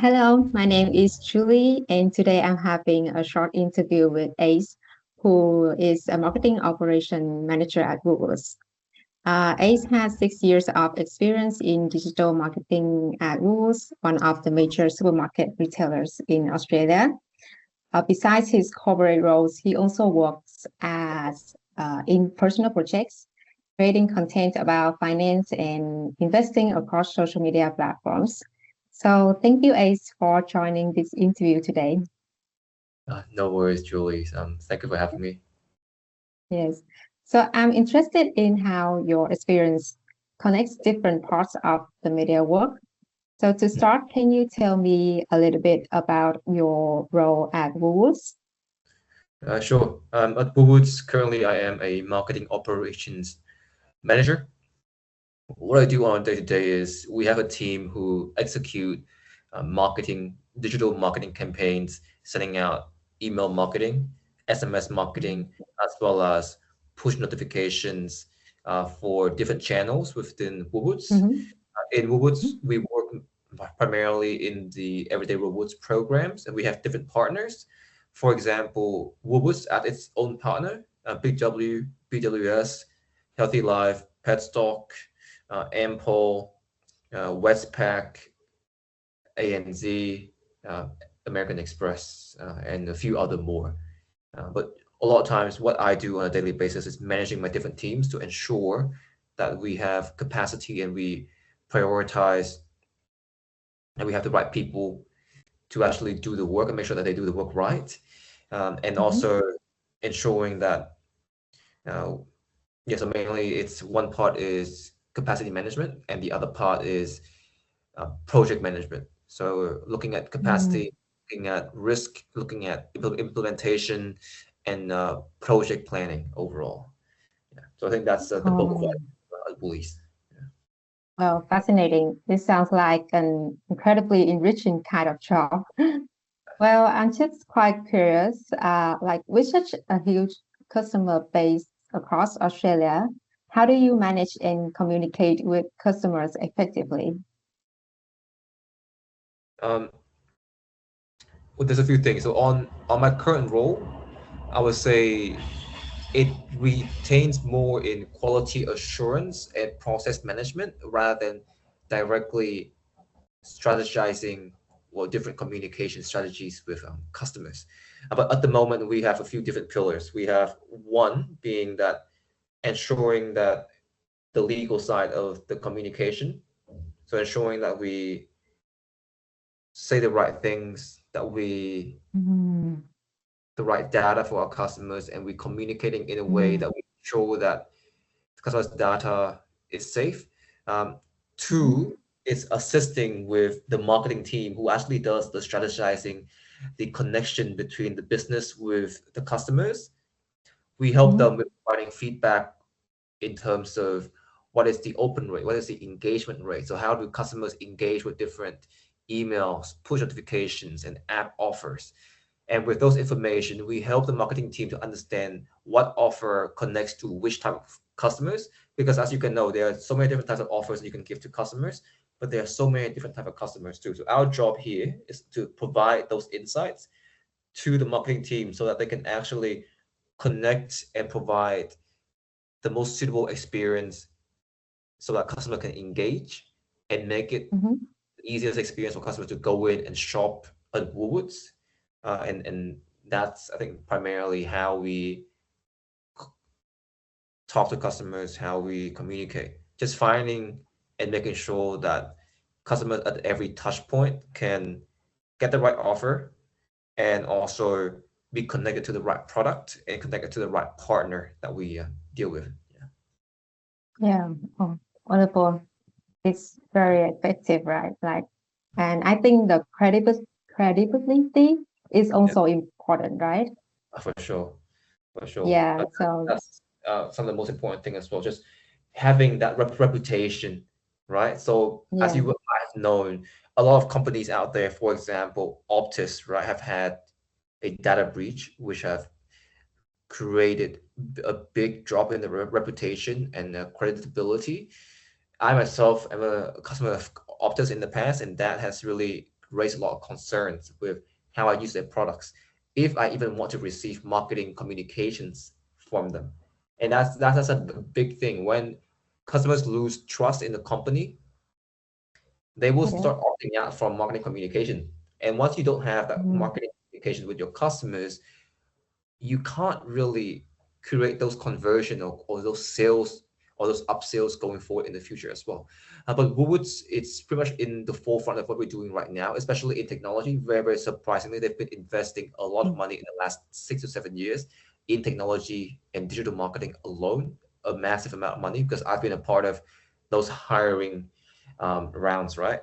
Hello, my name is Julie, and today I'm having a short interview with Ace, who is a marketing operation manager at Woolworths. Ace has 6 years of experience in digital marketing at Woolworths, one of the major supermarket retailers in Australia. Besides his corporate roles, he also works as in personal projects, creating content about finance and investing across social media platforms. So thank you, Ace, for joining this interview today. No worries, Julie. Thank you for having me. Yes. So I'm interested in how your experience connects different parts of the media work. So to start, can you tell me a little bit about your role at Woolworths? Sure. At Woolworths, currently I am a marketing operations manager. What I do on a day-to-day is we have a team who execute digital marketing campaigns, sending out email marketing, SMS marketing, as well as push notifications for different channels within Woolworths. Mm-hmm. In Woolworths, we work primarily in the Everyday Rewards programs, and we have different partners. For example, Woolworths at its own partner, Big W, BWS, Healthy Life, Petstock, Ample, Westpac, ANZ, uh, American Express, and a few other more. But a lot of times, what I do on a daily basis is managing my different teams to ensure that we have capacity and we prioritize and we have the right people to actually do the work and make sure that they do the work right. And Mm-hmm. also ensuring that, uh, yeah, so mainly it's one part is capacity management and the other part is project management. So looking at Mm-hmm. capacity, looking at risk, looking at implementation and project planning overall. Yeah. So I think that's the bulk of what Oh, I believe. well, fascinating. This sounds like an incredibly enriching kind of job. Well, I'm just quite curious, like with such a huge customer base across Australia, how do you manage and communicate with customers effectively? Um, well, there's a few things. So on my current role, I would say it retains more in quality assurance and process management rather than directly strategizing or different communication strategies with customers. But at the moment, we have a few different pillars. We have one being that ensuring that the legal side of the communication, so ensuring that we say the right things, that we Mm, the right data for our customers, and we communicating in a way mm, that we ensure that the customer's data is safe. Um, mhm, Two, is assisting with the marketing team who actually does the strategizing, the connection between the business with the customers. We help mhm, them with providing feedback in terms of what is the open rate, what is the engagement rate. So how do customers engage with different emails, push notifications, and app offers? And with those information, we help the marketing team to understand what offer connects to which type of customers. Because as you can know, there are so many different types of offers you can give to customers, but there are so many different type of customers too. So our job here is to provide those insights to the marketing team so that they can actually connect and provide the most suitable experience so that customer can engage and make it mhm. the easiest experience for customers to go in and shop at Woolworths. And that's, I think, primarily how we talk to customers, how we communicate. Just finding and making sure that customers at every touch point can get the right offer and also be connected to the right product and connected to the right partner that we deal with. Yeah. Yeah. Oh, wonderful. It's very effective, right? Like, and I think the credibility is Yeah, also important, right? for sure, for sure. Yeah. So, That's some of the most important thing as well. Just having that reputation, right? So as yeah. you might have known, a lot of companies out there, for example, Optus, right, have had a data breach, which have created a big drop in the reputation and credibility. I myself am a customer of Optus in the past, and that has really raise a lot of concerns with how I use their products, if I even want to receive marketing communications from them. And that's a big thing. When customers lose trust in the company, they will Yeah. start opting out from marketing communication. And once you don't have that Mm. marketing communication with your customers, you can't really create those conversion or those sales or those upsales going forward in the future as well. But Woolworths, it's pretty much in the forefront of what we're doing right now, especially in technology. Very, very surprisingly, they've been investing a lot of money in the last 6 to 7 years in technology and digital marketing alone, a massive amount of money, because I've been a part of those hiring rounds, right?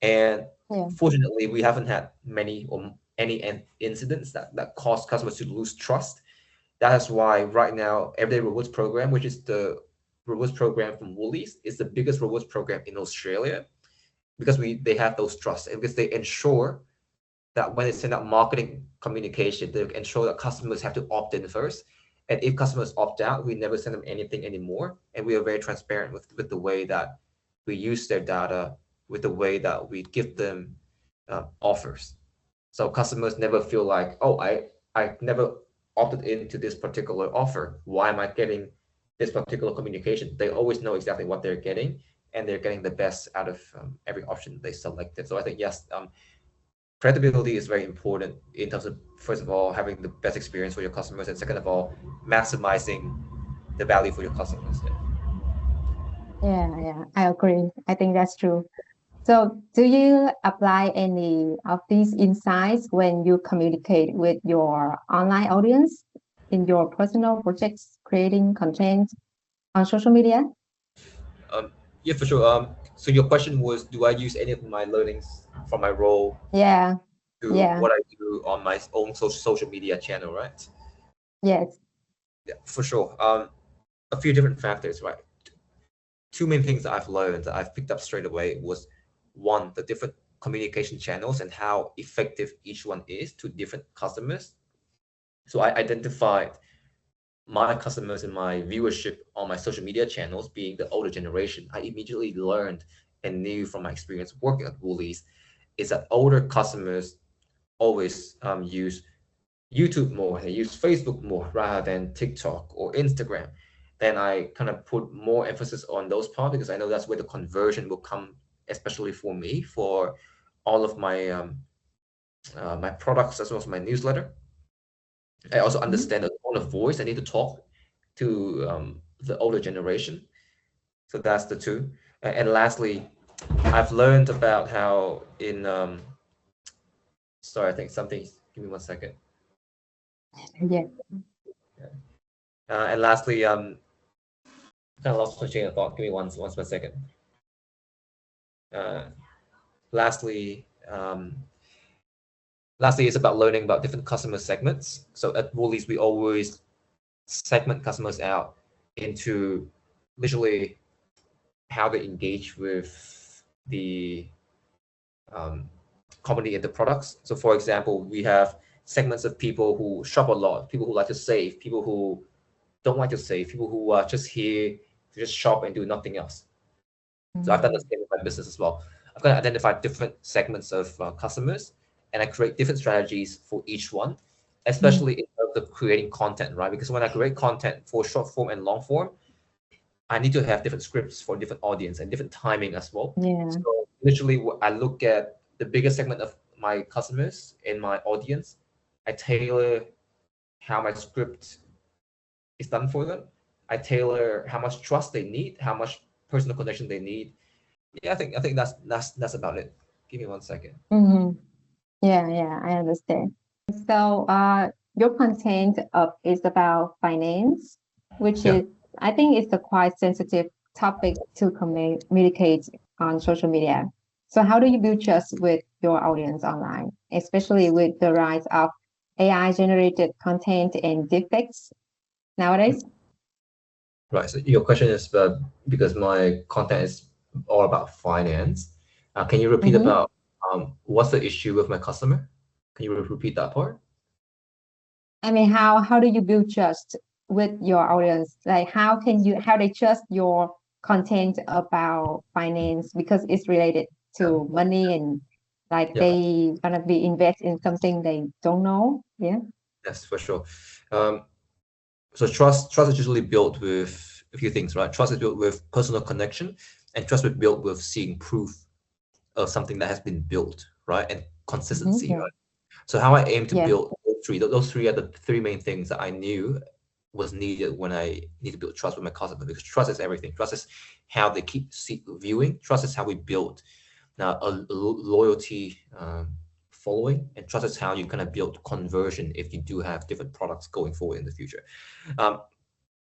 And Yeah. fortunately, we haven't had many or any incidents that cause customers to lose trust. That is why right now, Everyday Rewards program, which is the rewards program from Woolies, is the biggest rewards program in Australia, because they have those trusts, and because they ensure that when they send out marketing communication, they ensure that customers have to opt in first. And if customers opt out, we never send them anything anymore. And we are very transparent with the way that we use their data, with the way that we give them offers. So customers never feel like, oh, I never opted into this particular offer. Why am I getting this particular communication? They always know exactly what they're getting, and they're getting the best out of every option they selected. So I think, yes, credibility is very important in terms of, first of all, having the best experience for your customers, and second of all, maximizing the value for your customers. Yeah, I agree. I think that's true. So, do you apply any of these insights when you communicate with your online audience in your personal projects, creating content on social media? Yeah, for sure. So your question was, do I use any of my learnings from my role Yeah, to yeah, what I do on my own social media channel, right? yes. Yeah, for sure. A few different factors, right? Two main things that I've learned that I've picked up straight away was, one, the different communication channels and how effective each one is to different customers. So I identified my customers and my viewership on my social media channels being the older generation. I immediately learned and knew from my experience working at Woolies is that older customers always use YouTube more, they use Facebook more rather than TikTok or Instagram. Then I kind of put more emphasis on those parts, because I know that's where the conversion will come, especially for me, for all of my my products as well as my newsletter. I also Mhm. understand the tone of voice I need to talk to the older generation. So that's the two. And lastly, I've learned about how in sorry, I think something. Give me 1 second. Yeah. And lastly, kind of lost my chain of thought. Give me one second. Uh, lastly, lastly, it's about learning about different customer segments. So at Woolies, we always segment customers out into literally how they engage with the um, company and the products. So, for example, we have segments of people who shop a lot, people who like to save, people who don't like to save, people who are just here to just shop and do nothing else. So I've done the Mm. same with my business as well. I've got to identify different segments of customers, and I create different strategies for each one, Mm. especially in terms of creating content, right? Because when I create content for short form and long form, I need to have different scripts for different audience and different timing as well. Yeah. So literally, I look at the biggest segment of my customers in my audience. I tailor how my script is done for them. I tailor how much trust they need, how much personal connection they need. Yeah, I think that's about it. Give me 1 second. Hmm. Yeah, I understand. So, your content is about finance, which Yeah. is, I think, it's a quite sensitive topic to communicate on social media. So, how do you build trust with your audience online, especially with the rise of AI generated content and deepfakes nowadays? Right. So your question is because my content is all about finance. Can you repeat Mm-hmm. about what's the issue with my customer? Can you repeat that part? I mean, how do you build trust with your audience? Like, how they trust your content about finance because it's related Yeah. to money and Like Yeah. they gonna be invest in something they don't know. Yeah. Yes, for sure. So trust is usually built with a few things, right? Trust is built with personal connection, and trust is built with seeing proof of something that has been built, right? And consistency, Yeah. right? So how I aim to Yes. build those three are the three main things that I knew was needed when I need to build trust with my customer, because trust is everything. Trust is how they keep viewing. Trust is how we build now a loyalty following, and trust is how you kind of build conversion if you do have different products going forward in the future. Um,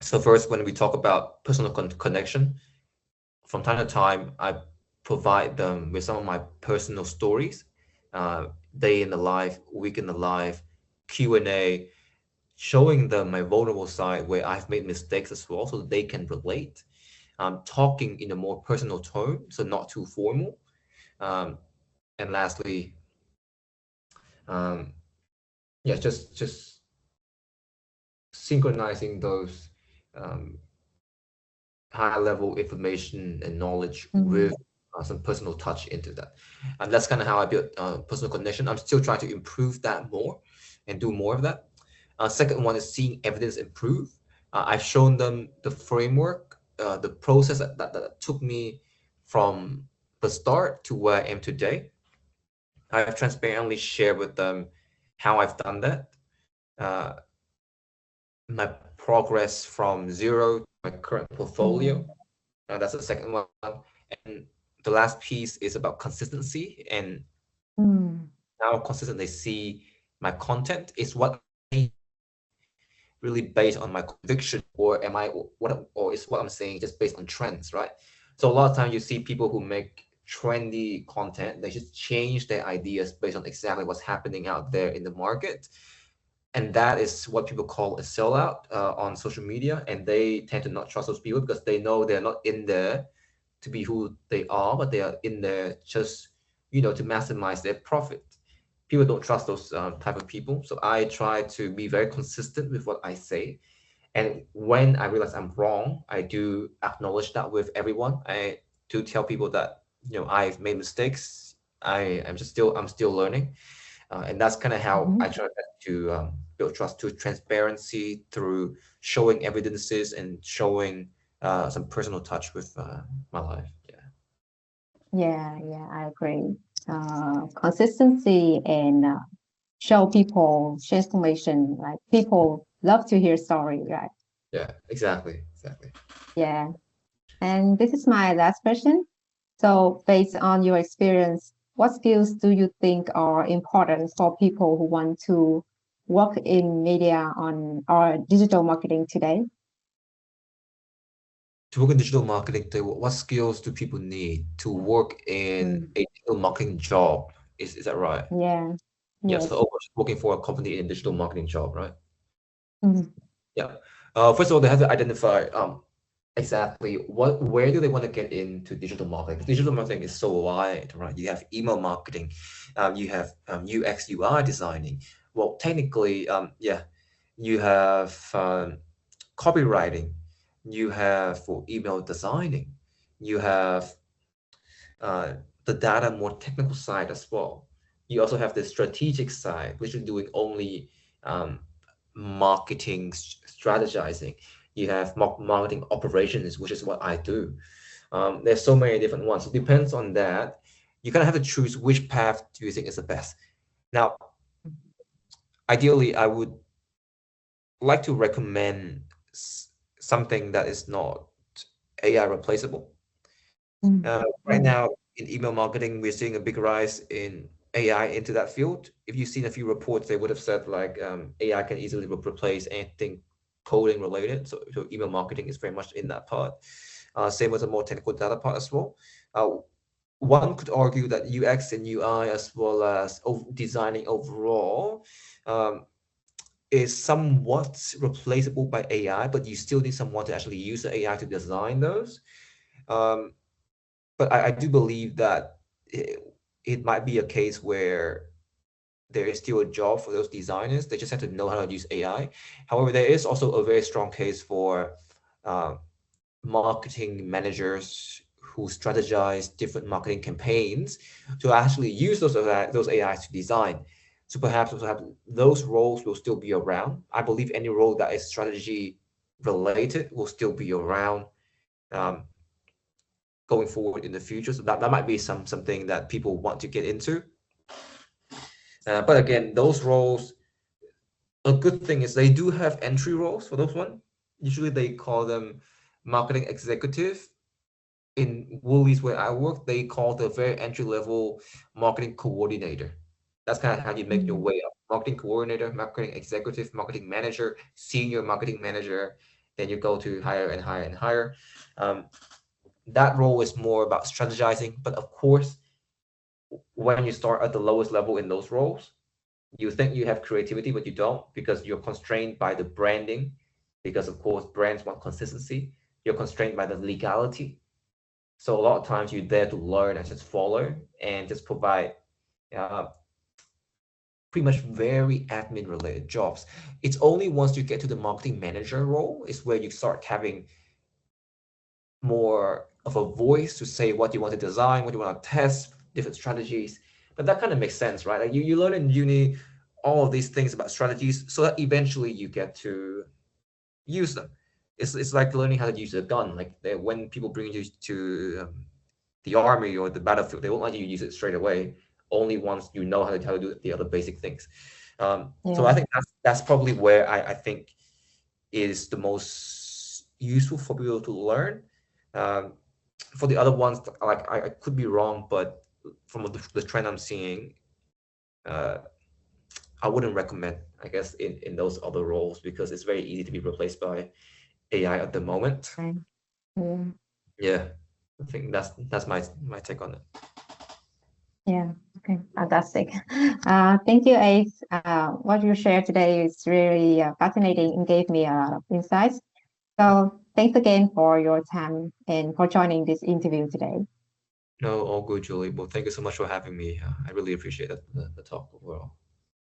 so first, when we talk about personal connection, from time to time, I provide them with some of my personal stories, day in the life, week in the life, Q&A, showing them my vulnerable side where I've made mistakes as well, so that they can relate. Talking in a more personal tone, so not too formal. Um, and lastly, um, yeah, just synchronizing those um, high level information and knowledge with Mm-hmm. some personal touch into that. And that's kind of how I built personal connection. I'm still trying to improve that more and do more of that. Second one is seeing evidence improve. I've shown them the framework, the process that took me from the start to where I am today. I've transparently shared with them how I've done that, uh, my progress from zero to my current portfolio. Mm-hmm. That's the second one. And the last piece is about consistency, and Mm. how consistent they see my content is what I really based on my conviction, or am I what, or is what I'm saying just based on trends, right? So a lot of times you see people who make trendy content, they just change their ideas based on exactly what's happening out there in the market, and that is what people call a sellout on social media, and they tend to not trust those people because they know they're not in there to be who they are, but they are in there just, to maximize their profit. People don't trust those type of people, so I try to be very consistent with what I say. And when I realize I'm wrong, I do acknowledge that with everyone. I do tell people that I've made mistakes. I'm still learning, and that's kind of how I Mm-hmm. try to build trust through transparency, through showing evidences and showing some personal touch with my life. Yeah. Yeah, yeah, I agree. Consistency and show people transformation. Like people love to hear story, right? Yeah, exactly. Yeah. And this is my last question. So, based on your experience, what skills do you think are important for people who want to work in media on or digital marketing today? To work in digital marketing, what skills do people need to work in Mm, a digital marketing job? Is that right? yeah. Yeah, Yes. so working for a company in a digital marketing job, right? Mm, Yeah. First of all, they have to identify exactly where do they want to get into digital marketing. Digital marketing is so wide, right? You have email marketing, you have UX UI designing. Well, technically, yeah, you have copywriting, you have for email designing, you have uh, the data more technical side as well. You also have the strategic side, which is doing only um, marketing strategizing. You have marketing operations, which is what I do. There's so many different ones. It depends on that. You kind of have to choose which path do you think is the best. Now, ideally, I would like to recommend something that is not AI replaceable. mm, Right now, in email marketing, we're seeing a big rise in AI into that field. If you've seen a few reports, they would have said like AI can easily replace anything coding related. So email marketing is very much in that part. Same with the more technical data part as well. Uh, One could argue that UX and UI, as well as designing overall, um, is somewhat replaceable by AI, but you still need someone to actually use the AI to design those. Um, but I do believe that it might be a case where there is still a job for those designers. They just have to know how to use AI. However, there is also a very strong case for uh, marketing managers who strategize different marketing campaigns to actually use those AIs to design. So perhaps those roles will still be around. I believe any role that is strategy related will still be around um, going forward in the future. So that might be something that people want to get into. But again, those roles, a good thing is they do have entry roles for those one. Usually they call them marketing executive. In Woolies where I work, they call the very entry level marketing coordinator. That's kind of how you make your way up. Marketing coordinator, marketing executive, marketing manager, senior marketing manager. Then you go to higher and higher and higher. That role is more about strategizing. But of course, when you start at the lowest level in those roles, you think you have creativity, but you don't because you're constrained by the branding. Because of course, brands want consistency. You're constrained by the legality. So a lot of times you're there to learn and just follow and just provide pretty much very admin related jobs. It's only once you get to the marketing manager role is where you start having more of a voice to say what you want to design, what you want to test, different strategies. But that kind of makes sense, right? Like you learn in uni all of these things about strategies so that eventually you get to use them. It's like learning how to use a gun. Like when people bring you to the army or the battlefield, they won't let you use it straight away. Only once you know how to do the other basic things. So I think that's probably where I think is the most useful for people to learn. For the other ones, like I could be wrong, but from the trend I'm seeing, I wouldn't recommend, I guess, in those other roles because it's very easy to be replaced by AI at the moment. Yeah, I think that's my take on it. Yeah, okay, fantastic. Thank you, Ace. What you shared today is really fascinating and gave me a lot of insights. So thanks again for your time and for joining this interview today. No, all good, Julie. Well, thank you so much for having me. I really appreciate the talk overall.